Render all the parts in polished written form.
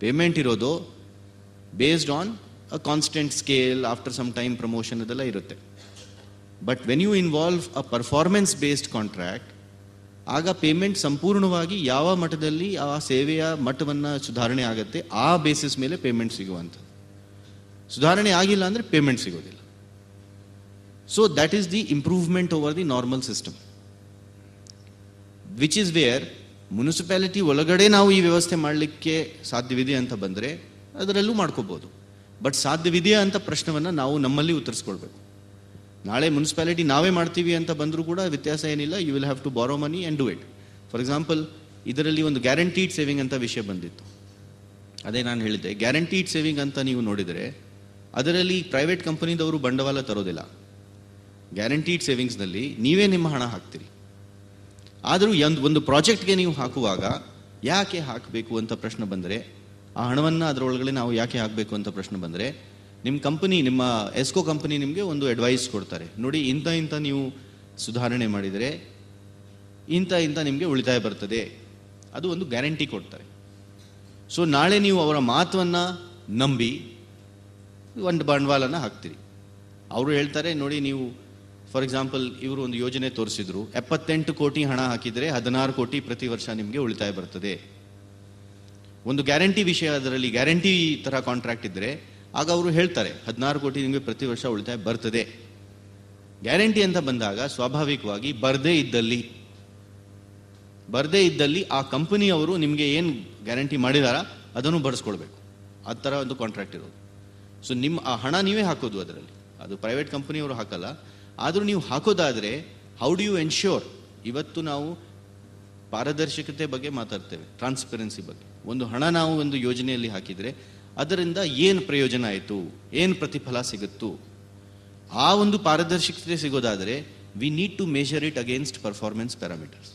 Payment ಇರೋದು based on a constant scale, after some time promotion ಅದೆಲ್ಲ ಇರುತ್ತೆ. But when you involve a performance based contract, ಆಗ payment ಸಂಪೂರ್ಣವಾಗಿ ಯಾವ ಮಟ್ಟದಲ್ಲಿ ಆ ಸೇವೆಯ ಮಟ್ಟವನ್ನು ಸುಧಾರಣೆ ಆಗುತ್ತೆ ಆ ಬೇಸಿಸ್ ಮೇಲೆ ಪೇಮೆಂಟ್ ಸಿಗುವಂಥದ್ದು. ಸುಧಾರಣೆ ಆಗಿಲ್ಲ ಅಂದರೆ ಪೇಮೆಂಟ್ ಸಿಗೋದಿಲ್ಲ. So that is the improvement over the normal system, which is where municipality ಒಳಗಡೆ ನಾವು ಈ ವ್ಯವಸ್ಥೆ ಮಾಡಲಿಕ್ಕೆ ಸಾಧ್ಯವಿದೆ ಅಂತ ಬಂದರೆ ಅದರಲ್ಲೂ ಮಾಡ್ಕೋಬೋದು. ಬಟ್ ಸಾಧ್ಯವಿದೆಯಾ ಅಂತ ಪ್ರಶ್ನವನ್ನು ನಾವು ನಮ್ಮಲ್ಲಿ ಉತ್ತರಿಸ್ಕೊಳ್ಬೇಕು. ನಾಳೆ ಮುನ್ಸಿಪಾಲಿಟಿ ನಾವೇ ಮಾಡ್ತೀವಿ ಅಂತ ಬಂದರೂ ಕೂಡ ವ್ಯತ್ಯಾಸ ಏನಿಲ್ಲ. ಯು ವಿಲ್ ಹ್ಯಾವ್ ಟು ಬಾರೋ money and do it. For example, ಇದರಲ್ಲಿ ಒಂದು ಗ್ಯಾರಂಟೀಡ್ ಸೇವಿಂಗ್ ಅಂತ ವಿಷಯ ಬಂದಿತ್ತು. ಅದೇ ನಾನು ಹೇಳಿದ್ದೆ, ಗ್ಯಾರಂಟೀಡ್ ಸೇವಿಂಗ್ ಅಂತ ನೀವು ನೋಡಿದರೆ ಅದರಲ್ಲಿ ಪ್ರೈವೇಟ್ ಕಂಪನಿದವರು ಬಂಡವಾಳ ತರೋದಿಲ್ಲ. ಗ್ಯಾರಂಟೀಡ್ ಸೇವಿಂಗ್ಸ್ನಲ್ಲಿ ನೀವೇ ನಿಮ್ಮ ಹಣ ಹಾಕ್ತೀರಿ. ಆದರೂ ಒಂದು ಪ್ರಾಜೆಕ್ಟ್ಗೆ ನೀವು ಹಾಕುವಾಗ ಯಾಕೆ ಹಾಕಬೇಕು ಅಂತ ಪ್ರಶ್ನೆ ಬಂದರೆ, ಆ ಹಣವನ್ನು ಅದರೊಳಗಡೆ ನಾವು ಯಾಕೆ ಹಾಕಬೇಕು ಅಂತ ಪ್ರಶ್ನೆ ಬಂದರೆ, ನಿಮ್ಮ ಕಂಪನಿ, ನಿಮ್ಮ ಎಸ್ಕೋ ಕಂಪನಿ ನಿಮಗೆ ಒಂದು ಅಡ್ವೈಸ್ ಕೊಡ್ತಾರೆ. ನೋಡಿ, ಇಂಥ ನೀವು ಸುಧಾರಣೆ ಮಾಡಿದರೆ ಇಂಥ ನಿಮಗೆ ಉಳಿತಾಯ ಬರ್ತದೆ. ಅದು ಒಂದು ಗ್ಯಾರಂಟಿ ಕೊಡ್ತಾರೆ. ಸೊ ನಾಳೆ ನೀವು ಅವರ ಮಾತನ್ನು ನಂಬಿ ಒಂದು ಬಂಡವಾಳನ ಹಾಕ್ತೀರಿ. ಅವರು ಹೇಳ್ತಾರೆ, ನೋಡಿ ನೀವು ಫಾರ್ ಎಕ್ಸಾಂಪಲ್ ಇವರು ಒಂದು ಯೋಜನೆ ತೋರಿಸಿದ್ರು, 78 ಕೋಟಿ ಹಣ ಹಾಕಿದರೆ 16 ಕೋಟಿ ಪ್ರತಿ ವರ್ಷ ನಿಮಗೆ ಉಳಿತಾಯ ಬರ್ತದೆ. ಒಂದು ಗ್ಯಾರಂಟಿ ವಿಷಯ, ಅದರಲ್ಲಿ ಗ್ಯಾರಂಟಿ ಥರ ಕಾಂಟ್ರಾಕ್ಟ್ ಇದ್ದರೆ ಆಗ ಅವರು ಹೇಳ್ತಾರೆ 16 ಕೋಟಿ ನಿಮಗೆ ಪ್ರತಿ ವರ್ಷ ಉಳಿತಾಯ ಬರ್ತದೆ. ಗ್ಯಾರಂಟಿ ಅಂತ ಬಂದಾಗ ಸ್ವಾಭಾವಿಕವಾಗಿ ಬರದೇ ಇದ್ದಲ್ಲಿ ಆ ಕಂಪನಿಯವರು ನಿಮಗೆ ಏನು ಗ್ಯಾರಂಟಿ ಮಾಡಿದಾರ ಅದನ್ನು ಬರೆಸ್ಕೊಳ್ಬೇಕು. ಆ ಥರ ಒಂದು ಕಾಂಟ್ರಾಕ್ಟ್ ಇರೋದು. ಸೊ ನಿಮ್ಮ ಆ ಹಣ ನೀವೇ ಹಾಕೋದು, ಅದರಲ್ಲಿ ಅದು ಪ್ರೈವೇಟ್ ಕಂಪನಿಯವರು ಹಾಕಲ್ಲ. ಆದರೂ ನೀವು ಹಾಕೋದಾದರೆ ಹೌ ಡು ಯು ಎನ್ಶ್ಯೂರ್? ಇವತ್ತು ನಾವು ಪಾರದರ್ಶಕತೆ ಬಗ್ಗೆ ಮಾತಾಡ್ತೇವೆ, ಟ್ರಾನ್ಸ್ಪರೆನ್ಸಿ ಬಗ್ಗೆ. ಒಂದು ಹಣ ನಾವು ಒಂದು ಯೋಜನೆಯಲ್ಲಿ ಹಾಕಿದರೆ ಅದರಿಂದ ಏನು ಪ್ರಯೋಜನ ಆಯಿತು, ಏನು ಪ್ರತಿಫಲ ಸಿಗುತ್ತು, ಆ ಒಂದು ಪಾರದರ್ಶಕತೆ ಸಿಗೋದಾದರೆ we need to measure it against performance parameters.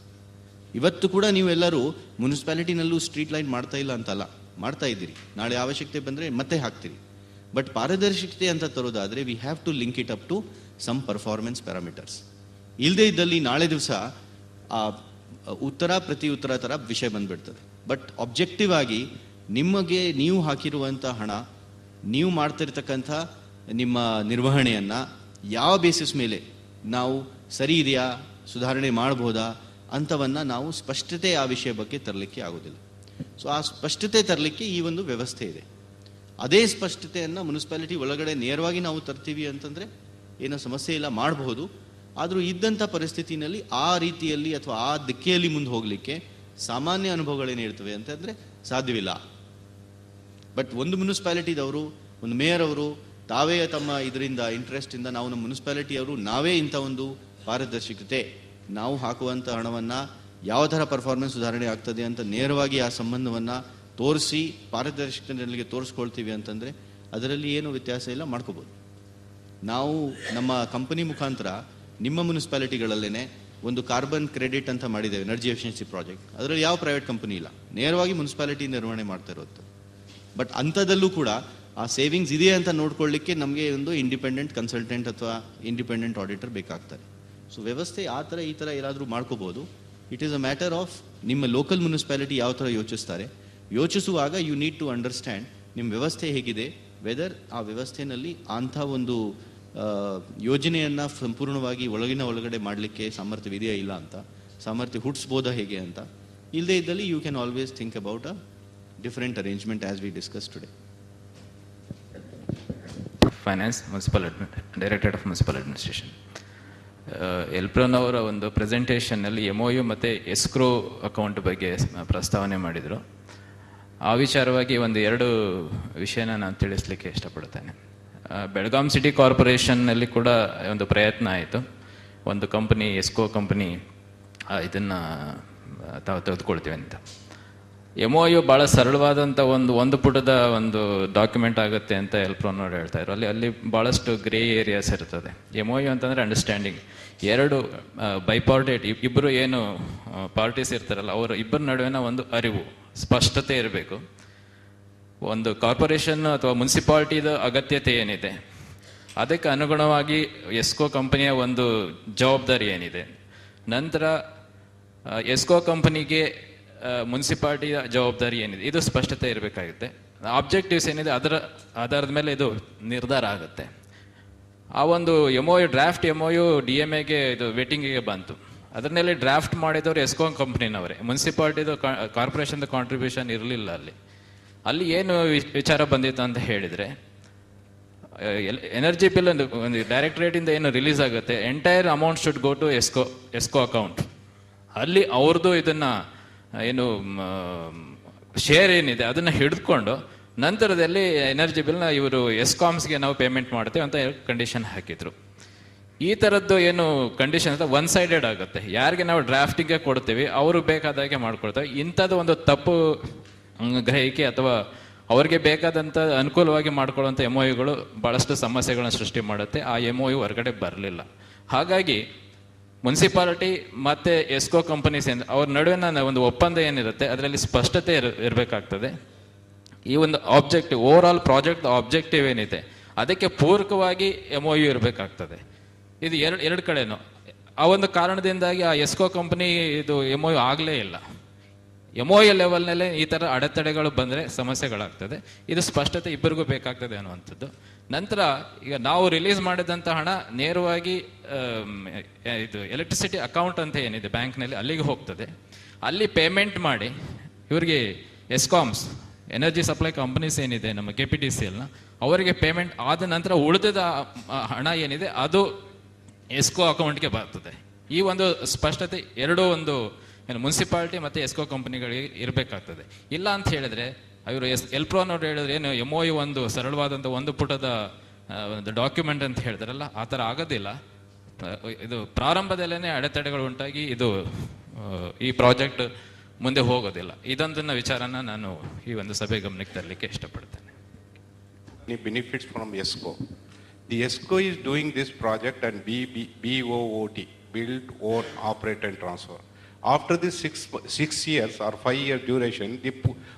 ಇವತ್ತು ಕೂಡ ನೀವೆಲ್ಲರೂ ಮುನ್ಸಿಪಾಲಿಟಿನಲ್ಲೂ ಸ್ಟ್ರೀಟ್ ಲೈಟ್ ಮಾಡ್ತಾ ಇಲ್ಲ ಅಂತಲ್ಲ, ಮಾಡ್ತಾ ಇದ್ದೀರಿ. ನಾಳೆ ಅವಶ್ಯಕತೆ ಬಂದರೆ ಮತ್ತೆ ಹಾಕ್ತೀರಿ. ಬಟ್ ಪಾರದರ್ಶಕತೆ ಅಂತ ತರೋದಾದರೆ we have to link it up to some performance parameters. ಇಲ್ಲದೇ ಇದ್ದಲ್ಲಿ ನಾಳೆ ದಿವಸ ಆ ಉತ್ತರ ಪ್ರತಿ ಉತ್ತರ ಥರ ವಿಷಯ ಬಂದ್ಬಿಡ್ತದೆ. ಬಟ್ ಆಬ್ಜೆಕ್ಟಿವ್ ಆಗಿ ನಿಮಗೆ ನೀವು ಹಾಕಿರುವಂಥ ಹಣ, ನೀವು ಮಾಡ್ತಿರ್ತಕ್ಕಂಥ ನಿಮ್ಮ ನಿರ್ವಹಣೆಯನ್ನು ಯಾವ ಬೇಸಿಸ್ ಮೇಲೆ ನಾವು ಸರಿ ಇದೆಯಾ, ಸುಧಾರಣೆ ಮಾಡ್ಬೋದಾ ಅಂಥವನ್ನು ನಾವು ಸ್ಪಷ್ಟತೆ ಆ ವಿಷಯ ಬಗ್ಗೆ ತರಲಿಕ್ಕೆ ಆಗೋದಿಲ್ಲ. ಸೊ ಆ ಸ್ಪಷ್ಟತೆ ತರಲಿಕ್ಕೆ ಈ ಒಂದು ವ್ಯವಸ್ಥೆ ಇದೆ. ಅದೇ ಸ್ಪಷ್ಟತೆಯನ್ನು ಮುನ್ಸಿಪಾಲಿಟಿ ಒಳಗಡೆ ನೇರವಾಗಿ ನಾವು ತರ್ತೀವಿ ಅಂತಂದರೆ ಏನೋ ಸಮಸ್ಯೆ ಇಲ್ಲ, ಮಾಡಬಹುದು. ಆದರೂ ಇದ್ದಂಥ ಪರಿಸ್ಥಿತಿನಲ್ಲಿ ಆ ರೀತಿಯಲ್ಲಿ ಅಥವಾ ಆ ದಿಕ್ಕೆಯಲ್ಲಿ ಮುಂದೆ ಹೋಗಲಿಕ್ಕೆ ಸಾಮಾನ್ಯ ಅನುಭವಗಳೇನು ಹೇಳ್ತವೆ ಅಂತಂದರೆ ಸಾಧ್ಯವಿಲ್ಲ. ಬಟ್ ಒಂದು ಮುನ್ಸಿಪಾಲಿಟಿದವರು, ಒಂದು ಮೇಯರ್ ಅವರು ತಾವೇ ತಮ್ಮ ಇದರಿಂದ ಇಂಟ್ರೆಸ್ಟಿಂದ ನಾವು ನಮ್ಮ ಮುನ್ಸಿಪಾಲಿಟಿಯವರು ನಾವೇ ಇಂಥ ಒಂದು ಪಾರದರ್ಶಕತೆ, ನಾವು ಹಾಕುವಂಥ ಹಣವನ್ನು ಯಾವ ಥರ ಪರ್ಫಾರ್ಮೆನ್ಸ್ ಸುಧಾರಣೆ ಆಗ್ತದೆ ಅಂತ ನೇರವಾಗಿ ಆ ಸಂಬಂಧವನ್ನು ತೋರಿಸಿ ಪಾರದರ್ಶಕತೆಗೆ ತೋರಿಸ್ಕೊಳ್ತೀವಿ ಅಂತಂದರೆ ಅದರಲ್ಲಿ ಏನು ವ್ಯತ್ಯಾಸ ಇಲ್ಲ, ಮಾಡ್ಕೋಬೋದು. ನಾವು ನಮ್ಮ ಕಂಪನಿ ಮುಖಾಂತರ ನಿಮ್ಮ ಮುನ್ಸಿಪಾಲಿಟಿಗಳಲ್ಲೇ ಒಂದು ಕಾರ್ಬನ್ ಕ್ರೆಡಿಟ್ ಅಂತ ಮಾಡಿದ್ದೇವೆ, ಎನರ್ಜಿ ಎಫಿಷಿಯನ್ಸಿ ಪ್ರಾಜೆಕ್ಟ್. ಅದರಲ್ಲಿ ಯಾವ ಪ್ರೈವೇಟ್ ಕಂಪನಿ ಇಲ್ಲ, ನೇರವಾಗಿ ಮುನ್ಸಿಪಾಲಿಟಿ ನಿರ್ವಹಣೆ ಮಾಡ್ತಾ ಇರೋದು. ಬಟ್ ಅಂಥದ್ದಲ್ಲೂ ಕೂಡ ಆ ಸೇವಿಂಗ್ಸ್ ಇದೆ ಅಂತ ನೋಡ್ಕೊಳ್ಳಿಕ್ಕೆ ನಮಗೆ ಒಂದು ಇಂಡಿಪೆಂಡೆಂಟ್ ಕನ್ಸಲ್ಟೆಂಟ್ ಅಥವಾ ಇಂಡಿಪೆಂಡೆಂಟ್ ಆಡಿಟರ್ ಬೇಕಾಗ್ತಾರೆ. ಸೊ ವ್ಯವಸ್ಥೆ ಆ ಥರ ಈ ಥರ ಏನಾದರೂ ಮಾಡ್ಕೋಬೋದು. It is a matter of ನಿಮ್ಮ ಲೋಕಲ್ ಮುನ್ಸಿಪಾಲಿಟಿ ಯಾವ ಥರ ಯೋಚಿಸ್ತಾರೆ. ಯೋಚಿಸುವಾಗ ಯು ನೀಡ್ ಟು ಅಂಡರ್ಸ್ಟ್ಯಾಂಡ್ ನಿಮ್ಮ ವ್ಯವಸ್ಥೆ ಹೇಗಿದೆ, ವೆದರ್ ಆ ವ್ಯವಸ್ಥೆಯಲ್ಲಿ ಅಂಥ ಒಂದು ಯೋಜನೆಯನ್ನು ಸಂಪೂರ್ಣವಾಗಿ ಒಳಗಡೆ ಮಾಡಲಿಕ್ಕೆ ಸಾಮರ್ಥ್ಯವಿದೆಯಾ ಇಲ್ಲ ಅಂತ, ಸಾಮರ್ಥ್ಯ ಹುಟ್ಟಿಸ್ಬೋದಾ ಹೇಗೆ ಅಂತ. ಇಲ್ಲದೇ ಇದ್ದಲ್ಲಿ you can always think about a different arrangement as we discuss today. Finance, directorate of municipal administration. ಎಲ್ಪ್ರೋನ್ ಅವರ ಒಂದು ಪ್ರೆಸೆಂಟೇಷನ್ನಲ್ಲಿ MOU ಮತ್ತು ಎಸ್ಕ್ರೋ ಅಕೌಂಟ್ ಬಗ್ಗೆ ಪ್ರಸ್ತಾವನೆ ಮಾಡಿದರು. ಆ ವಿಚಾರವಾಗಿ ಒಂದು 2 ವಿಷಯನ ನಾನು ತಿಳಿಸ್ಲಿಕ್ಕೆ ಇಷ್ಟಪಡ್ತೇನೆ. ಬೆಳಗಾಂ ಸಿಟಿ ಕಾರ್ಪೊರೇಷನ್ನಲ್ಲಿ ಕೂಡ ಒಂದು ಪ್ರಯತ್ನ ಆಯಿತು. ಒಂದು ಕಂಪನಿ, ಎಸ್ಕೋ ಕಂಪನಿ, ಇದನ್ನು ತಾವು ತೆಗೆದುಕೊಳ್ತೀವಿ ಅಂತ. MOU ಭಾಳ ಸರಳವಾದಂಥ ಒಂದು ಪುಟದ ಒಂದು ಡಾಕ್ಯುಮೆಂಟ್ ಆಗುತ್ತೆ ಅಂತ ಎಲ್ಪ್ರೋನವ್ರು ಹೇಳ್ತಾಯಿದ್ರು. ಅಲ್ಲಿ ಭಾಳಷ್ಟು ಗ್ರೇ ಏರಿಯಾಸ್ ಇರ್ತದೆ. MOU ಅಂತಂದರೆ ಅಂಡರ್ಸ್ಟ್ಯಾಂಡಿಂಗ್, 2 ಬೈಪಾರ್ಟೇಟ್, ಇಬ್ಬರು ಏನು ಪಾರ್ಟೀಸ್ ಇರ್ತಾರಲ್ಲ ಅವರ ಇಬ್ಬರ ನಡುವಿನ ಒಂದು ಅರಿವು, ಸ್ಪಷ್ಟತೆ ಇರಬೇಕು. ಒಂದು ಕಾರ್ಪೊರೇಷನ್ ಅಥವಾ ಮುನ್ಸಿಪಾಲ್ಟಿದ ಅಗತ್ಯತೆ ಏನಿದೆ, ಅದಕ್ಕೆ ಅನುಗುಣವಾಗಿ ಎಸ್ಕೋ ಕಂಪನಿಯ ಒಂದು ಜವಾಬ್ದಾರಿ ಏನಿದೆ, ನಂತರ ಎಸ್ಕೋ ಕಂಪನಿಗೆ ಮುನ್ಸಿಪಾಲ್ಟಿಯ ಜವಾಬ್ದಾರಿ ಏನಿದೆ ಇದು ಸ್ಪಷ್ಟತೆ ಇರಬೇಕಾಗುತ್ತೆ. ಆಬ್ಜೆಕ್ಟಿವ್ಸ್ ಏನಿದೆ ಅದರ ಆಧಾರದ ಮೇಲೆ ಇದು ನಿರ್ಧಾರ ಆಗುತ್ತೆ. ಆ ಒಂದು MOU ಡ್ರಾಫ್ಟ್ MOU DMAಗೆ ಇದು ವೇಟಿಂಗಿಗೆ ಬಂತು. ಅದನ್ನೆಲ್ಲಿ ಡ್ರಾಫ್ಟ್ ಮಾಡಿದವರು ಎಸ್ಕಾಂ ಕಂಪ್ನಿನವರೇ, ಮುನ್ಸಿಪಾಲ್ಟಿದು ಕಾರ್ಪೊರೇಷನ್ದು ಕಾಂಟ್ರಿಬ್ಯೂಷನ್ ಇರಲಿಲ್ಲ. ಅಲ್ಲಿ ಏನು ವಿಚಾರ ಬಂದಿತ್ತು ಅಂತ ಹೇಳಿದರೆ, ಎನರ್ಜಿ ಬಿಲ್ ಒಂದು ಡೈರೆಕ್ಟರೇಟಿಂದ ಏನು ರಿಲೀಸ್ ಆಗುತ್ತೆ, entire amount should go to escrow account. ಅಲ್ಲಿ ಅವ್ರದ್ದು ಇದನ್ನು ಏನು ಶೇರ್ ಏನಿದೆ ಅದನ್ನು ಹಿಡಿದುಕೊಂಡು ನಂತರದಲ್ಲಿ ಎನರ್ಜಿ ಬಿಲ್ನ ಇವರು ಎಸ್ಕಾಮ್ಸ್ಗೆ ನಾವು ಪೇಮೆಂಟ್ ಮಾಡ್ತೇವೆ ಅಂತ ಕಂಡೀಷನ್ ಹಾಕಿದ್ರು. ಈ ಥರದ್ದು ಏನು ಕಂಡೀಷನ್ ಅಂತ ಒನ್ ಸೈಡೆಡ್ ಆಗುತ್ತೆ. ಯಾರಿಗೆ ನಾವು ಡ್ರಾಫ್ಟಿಗೆ ಕೊಡ್ತೀವಿ ಅವರು ಬೇಕಾದಾಗೆ ಮಾಡ್ಕೊಳ್ತೇವೆ. ಇಂಥದ್ದು ಒಂದು ತಪ್ಪು ಗ್ರಹಿಕೆ ಅಥವಾ ಅವ್ರಿಗೆ ಬೇಕಾದಂಥ ಅನುಕೂಲವಾಗಿ ಮಾಡ್ಕೊಳ್ಳುವಂಥ MOUಗಳು ಭಾಳಷ್ಟು ಸಮಸ್ಯೆಗಳನ್ನ ಸೃಷ್ಟಿ ಮಾಡುತ್ತೆ. ಆ MOU ಹೊರಗಡೆ ಬರಲಿಲ್ಲ. ಹಾಗಾಗಿ ಮುನ್ಸಿಪಾಲಿಟಿ ಮತ್ತು ಎಸ್ಕೋ ಕಂಪನೀಸ್ ಅವ್ರ ನಡುವಿನ ಒಂದು ಒಪ್ಪಂದ ಏನಿರುತ್ತೆ ಅದರಲ್ಲಿ ಸ್ಪಷ್ಟತೆ ಇರಬೇಕಾಗ್ತದೆ. ಈ ಒಂದು objective, over all project objective ಏನಿದೆ ಅದಕ್ಕೆ ಪೂರಕವಾಗಿ MOU ಇರಬೇಕಾಗ್ತದೆ. ಇದು ಎರಡು ಕಡೆನೂ. ಆ ಒಂದು ಕಾರಣದಿಂದಾಗಿ ಆ ಎಸ್ಕೋ ಕಂಪನಿ ಇದು MOU ಆಗಲೇ ಇಲ್ಲ. MOU ಲೆವೆಲ್ನಲ್ಲೇ ಈ ಥರ ಅಡೆತಡೆಗಳು ಬಂದರೆ ಸಮಸ್ಯೆಗಳಾಗ್ತದೆ. ಇದು ಸ್ಪಷ್ಟತೆ ಇಬ್ಬರಿಗೂ ಬೇಕಾಗ್ತದೆ ಅನ್ನುವಂಥದ್ದು. ನಂತರ ಈಗ ನಾವು ರಿಲೀಸ್ ಮಾಡಿದಂಥ ಹಣ ನೇರವಾಗಿ ಇದು ಎಲೆಕ್ಟ್ರಿಸಿಟಿ ಅಕೌಂಟ್ ಅಂತ ಏನಿದೆ ಬ್ಯಾಂಕ್ನಲ್ಲಿ ಅಲ್ಲಿಗೆ ಹೋಗ್ತದೆ. ಅಲ್ಲಿ ಪೇಮೆಂಟ್ ಮಾಡಿ ಇವರಿಗೆ ಎಸ್ಕಾಮ್ಸ್ ಎನರ್ಜಿ ಸಪ್ಲೈ ಕಂಪನೀಸ್ ಏನಿದೆ ನಮ್ಮ KPTCLನ ಅವರಿಗೆ ಪೇಮೆಂಟ್ ಆದ ನಂತರ ಉಳಿದ ಹಣ ಏನಿದೆ ಅದು ಎಸ್ಕೋ ಅಕೌಂಟ್ಗೆ ಬರ್ತದೆ. ಈ ಒಂದು ಸ್ಪಷ್ಟತೆ ಎರಡೂ ಒಂದು ಏನು ಮುನ್ಸಿಪಾಲಿಟಿ ಮತ್ತು ಎಸ್ಕೋ ಕಂಪನಿಗಳಿಗೆ ಇರಬೇಕಾಗ್ತದೆ. ಇಲ್ಲ ಅಂತ ಹೇಳಿದ್ರೆ ಇವರು ಎಲ್ಪ್ರೋನವ್ರು ಹೇಳಿದ್ರೆ ಏನು MOU ಒಂದು ಸರಳವಾದಂಥ ಒಂದು ಪುಟದ ಒಂದು ಡಾಕ್ಯುಮೆಂಟ್ ಅಂತ ಹೇಳಿದ್ರಲ್ಲ, ಆ ಥರ ಆಗೋದಿಲ್ಲ. ಇದು ಪ್ರಾರಂಭದಲ್ಲೇ ಅಡೆತಡೆಗಳು ಉಂಟಾಗಿ ಇದು ಈ ಪ್ರಾಜೆಕ್ಟ್ ಮುಂದೆ ಹೋಗೋದಿಲ್ಲ. ಇದೊಂದನ್ನ ವಿಚಾರನ ನಾನು ಈ ಒಂದು ಸಭೆ ಗಮನಕ್ಕೆ ತರಲಿಕ್ಕೆ ಇಷ್ಟಪಡ್ತೇನೆ. Benefits from ESCO. The ESCO is doing this project and BOOT, build, own, operate and transfer. After this 6 years or 5-year duration, the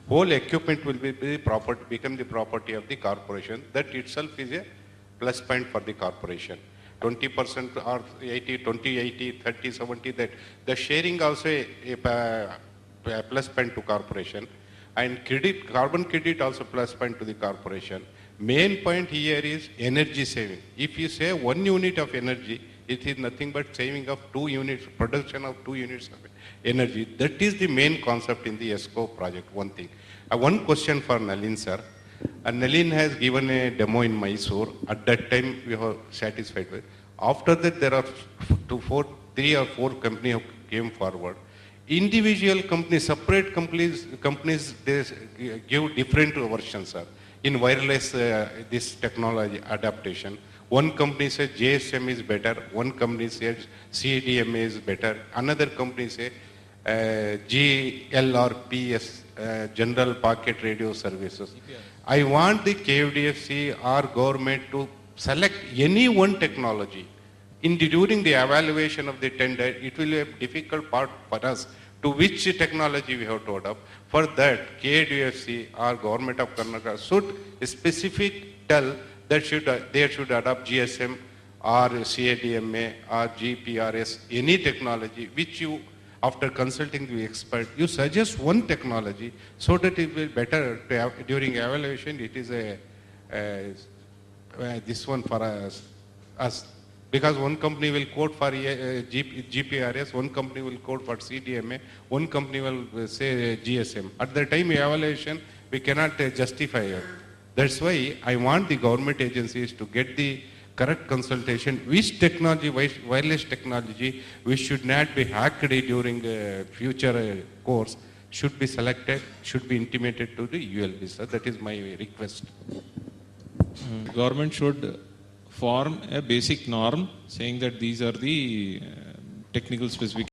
whole equipment will become the property of the corporation. That itself is a plus point for the corporation. 20% or 80, 20, 80, 30, 70, that the sharing also a plus point to corporation. And carbon credit also plus point to the corporation. Main point here is energy saving. If you save 1 unit of energy, it is nothing but saving of 2 units, production of 2 units of energy. That is the main concept in the ESCO project, one thing. One question for Nalin sir. Nalin has given a demo in Mysore. At that time we were satisfied with. After that there are 3 or 4 companies who came forward. Individual companies, separate companies, they give different versions, sir. In wireless, this technology adaptation. One company says GSM is better, one company says CDMA is better, another company says GLRPS, General Packet Radio Services. I want the KFDFC or government to select any one technology. During the evaluation of the tender, it will be a difficult part for us to which technology we have to adopt. For that, KDFC or Government of Karnataka should specific tell that they should adopt GSM or CADMA or GPRS, any technology which you, after consulting the expert, you suggest one technology so that it will be better to have, during evaluation. It is this one for us. Because one company will quote for GPRS, one company will quote for CDMA, one company will say GSM. At the time evaluation, we cannot justify it. That's why I want the government agencies to get the correct consultation. Which technology, wireless technology, which should not be hacked during future course, should be selected, should be intimated to the ULB. So that is my request. Government should form a basic norm saying that these are the technical specifications